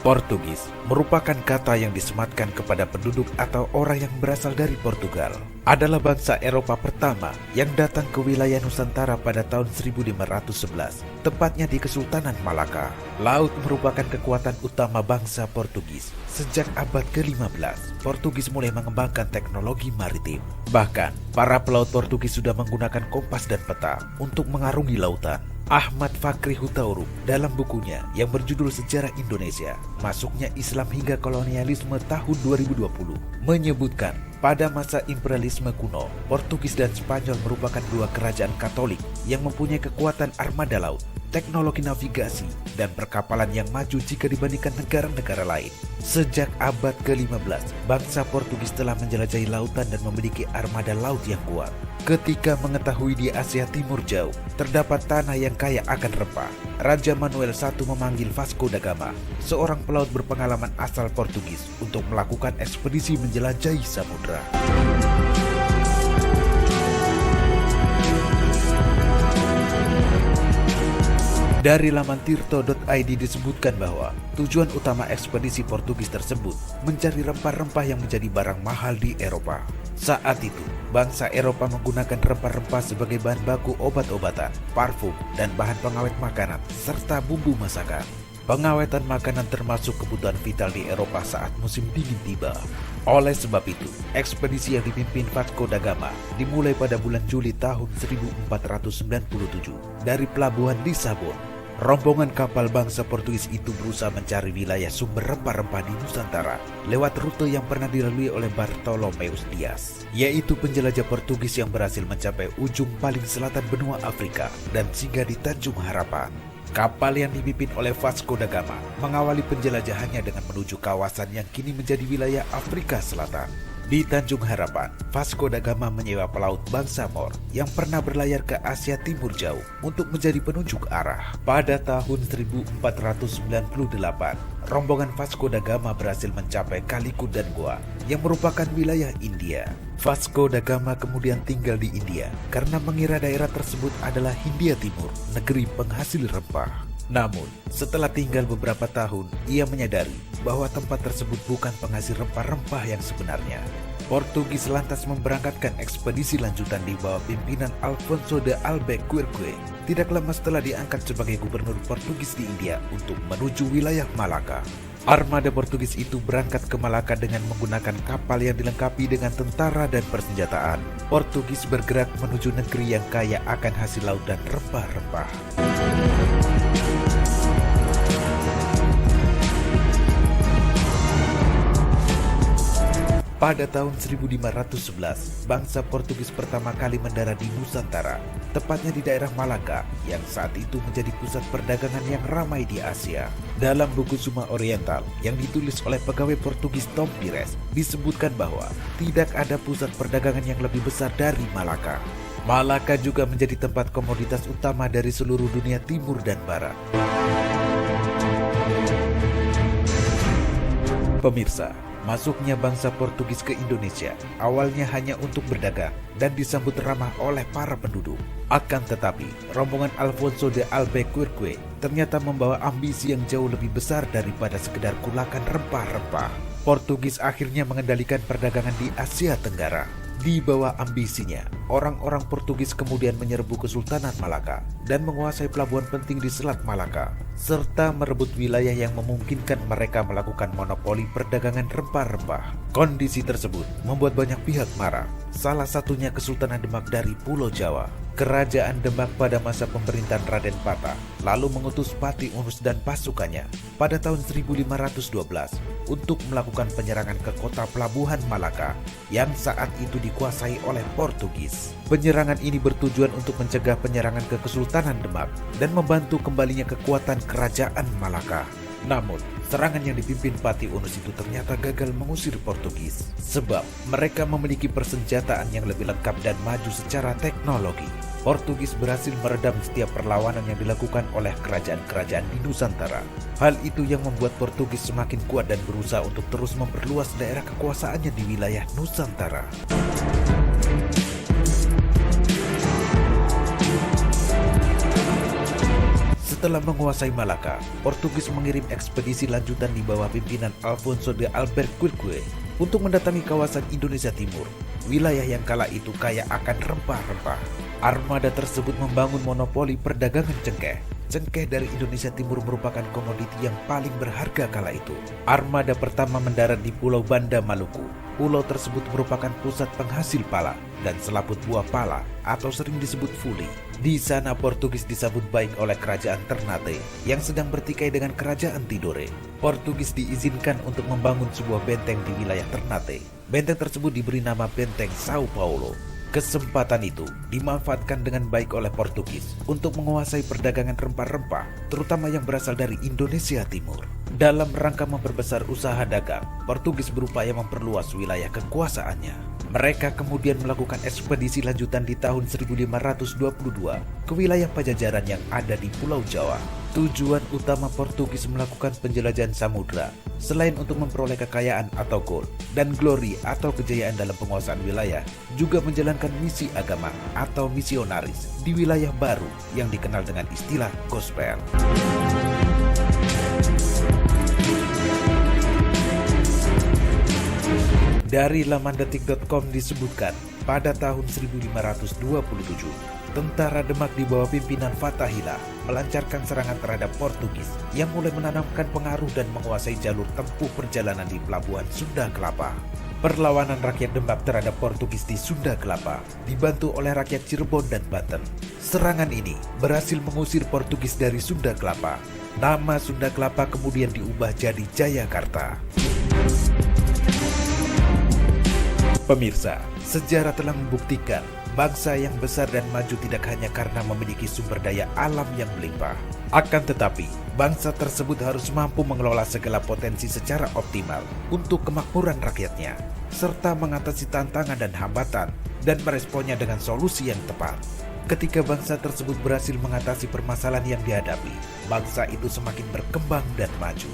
Portugis merupakan kata yang disematkan kepada penduduk atau orang yang berasal dari Portugal. Adalah bangsa Eropa pertama yang datang ke wilayah Nusantara pada tahun 1511, tepatnya di Kesultanan Malaka. Laut merupakan kekuatan utama bangsa Portugis. Sejak abad ke-15, Portugis mulai mengembangkan teknologi maritim. Bahkan, para pelaut Portugis sudah menggunakan kompas dan peta untuk mengarungi lautan. Ahmad Fakri Hutauruk dalam bukunya yang berjudul Sejarah Indonesia, Masuknya Islam hingga Kolonialisme tahun 2020 menyebutkan pada masa imperialisme kuno, Portugis dan Spanyol merupakan dua kerajaan Katolik yang mempunyai kekuatan armada laut, teknologi navigasi, dan perkapalan yang maju jika dibandingkan negara-negara lain. Sejak abad ke-15, bangsa Portugis telah menjelajahi lautan dan memiliki armada laut yang kuat. Ketika mengetahui di Asia Timur jauh terdapat tanah yang kaya akan rempah, Raja Manuel I memanggil Vasco da Gama, seorang pelaut berpengalaman asal Portugis, untuk melakukan ekspedisi menjelajahi samudra. Dari laman tirto.id disebutkan bahwa tujuan utama ekspedisi Portugis tersebut mencari rempah-rempah yang menjadi barang mahal di Eropa. Saat itu, bangsa Eropa menggunakan rempah-rempah sebagai bahan baku obat-obatan, parfum, dan bahan pengawet makanan, serta bumbu masakan. Pengawetan makanan termasuk kebutuhan vital di Eropa saat musim dingin tiba. Oleh sebab itu, ekspedisi yang dipimpin Vasco da Gama dimulai pada bulan Juli tahun 1497 dari pelabuhan Lisabon. Rombongan kapal bangsa Portugis itu berusaha mencari wilayah sumber rempah-rempah di Nusantara lewat rute yang pernah dilalui oleh Bartolomeus Dias, yaitu penjelajah Portugis yang berhasil mencapai ujung paling selatan benua Afrika dan singgah di Tanjung Harapan. Kapal yang dipimpin oleh Vasco da Gama mengawali penjelajahannya dengan menuju kawasan yang kini menjadi wilayah Afrika Selatan. Di Tanjung Harapan, Vasco da Gama menyewa pelaut bangsa Mor yang pernah berlayar ke Asia Timur jauh untuk menjadi penunjuk arah. Pada tahun 1498, rombongan Vasco da Gama berhasil mencapai Calicut dan Goa yang merupakan wilayah India. Vasco da Gama kemudian tinggal di India karena mengira daerah tersebut adalah Hindia Timur, negeri penghasil rempah. Namun, setelah tinggal beberapa tahun, ia menyadari bahwa tempat tersebut bukan penghasil rempah-rempah yang sebenarnya. Portugis lantas memberangkatkan ekspedisi lanjutan di bawah pimpinan Alfonso de Albuquerque. Tidak lama setelah diangkat sebagai gubernur Portugis di India untuk menuju wilayah Malaka. Armada Portugis itu berangkat ke Malaka dengan menggunakan kapal yang dilengkapi dengan tentara dan persenjataan. Portugis bergerak menuju negeri yang kaya akan hasil laut dan rempah-rempah. Pada tahun 1511, bangsa Portugis pertama kali mendarat di Nusantara, tepatnya di daerah Malaka, yang saat itu menjadi pusat perdagangan yang ramai di Asia. Dalam buku Suma Oriental yang ditulis oleh pegawai Portugis Tom Pires, disebutkan bahwa tidak ada pusat perdagangan yang lebih besar dari Malaka. Malaka juga menjadi tempat komoditas utama dari seluruh dunia timur dan barat. Pemirsa, masuknya bangsa Portugis ke Indonesia awalnya hanya untuk berdagang dan disambut ramah oleh para penduduk. Akan tetapi, rombongan Alfonso de Albuquerque ternyata membawa ambisi yang jauh lebih besar daripada sekedar kulakan rempah-rempah. Portugis akhirnya mengendalikan perdagangan di Asia Tenggara. Di bawah ambisinya, orang-orang Portugis kemudian menyerbu Kesultanan Malaka dan menguasai pelabuhan penting di Selat Malaka, serta merebut wilayah yang memungkinkan mereka melakukan monopoli perdagangan rempah-rempah. Kondisi tersebut membuat banyak pihak marah, salah satunya Kesultanan Demak dari Pulau Jawa. Kerajaan Demak pada masa pemerintahan Raden Patah lalu mengutus Pati Unus dan pasukannya pada tahun 1512 untuk melakukan penyerangan ke kota pelabuhan Malaka yang saat itu dikuasai oleh Portugis. Penyerangan ini bertujuan untuk mencegah penyerangan ke Kesultanan Demak dan membantu kembalinya kekuatan kerajaan Malaka. Namun, serangan yang dipimpin Pati Unus itu ternyata gagal mengusir Portugis, sebab mereka memiliki persenjataan yang lebih lengkap dan maju secara teknologi. Portugis berhasil meredam setiap perlawanan yang dilakukan oleh kerajaan-kerajaan di Nusantara. Hal itu yang membuat Portugis semakin kuat dan berusaha untuk terus memperluas daerah kekuasaannya di wilayah Nusantara. Setelah menguasai Malaka, Portugis mengirim ekspedisi lanjutan di bawah pimpinan Alfonso de Albuquerque untuk mendatangi kawasan Indonesia Timur, wilayah yang kala itu kaya akan rempah-rempah. Armada tersebut membangun monopoli perdagangan cengkeh. Cengkeh dari Indonesia Timur merupakan komoditi yang paling berharga kala itu. Armada pertama mendarat di Pulau Banda, Maluku. Pulau tersebut merupakan pusat penghasil pala dan selaput buah pala atau sering disebut fuli. Di sana Portugis disambut baik oleh kerajaan Ternate yang sedang bertikai dengan kerajaan Tidore. Portugis diizinkan untuk membangun sebuah benteng di wilayah Ternate. Benteng tersebut diberi nama Benteng Sao Paulo. Kesempatan itu dimanfaatkan dengan baik oleh Portugis untuk menguasai perdagangan rempah-rempah, terutama yang berasal dari Indonesia Timur. Dalam rangka memperbesar usaha dagang, Portugis berupaya memperluas wilayah kekuasaannya. Mereka kemudian melakukan ekspedisi lanjutan di tahun 1522 ke wilayah Pajajaran yang ada di Pulau Jawa. Tujuan utama Portugis melakukan penjelajahan samudra, selain untuk memperoleh kekayaan atau gold dan glory atau kejayaan dalam penguasaan wilayah, juga menjalankan misi agama atau misionaris di wilayah baru yang dikenal dengan istilah gospel. Dari laman detik.com disebutkan, pada tahun 1527, tentara Demak di bawah pimpinan Fathahillah melancarkan serangan terhadap Portugis yang mulai menanamkan pengaruh dan menguasai jalur tempuh perjalanan di Pelabuhan Sunda Kelapa. Perlawanan rakyat Demak terhadap Portugis di Sunda Kelapa dibantu oleh rakyat Cirebon dan Banten. Serangan ini berhasil mengusir Portugis dari Sunda Kelapa. Nama Sunda Kelapa kemudian diubah jadi Jayakarta. Pemirsa, sejarah telah membuktikan bangsa yang besar dan maju tidak hanya karena memiliki sumber daya alam yang melimpah. Akan tetapi, bangsa tersebut harus mampu mengelola segala potensi secara optimal untuk kemakmuran rakyatnya, serta mengatasi tantangan dan hambatan dan meresponnya dengan solusi yang tepat. Ketika bangsa tersebut berhasil mengatasi permasalahan yang dihadapi, bangsa itu semakin berkembang dan maju.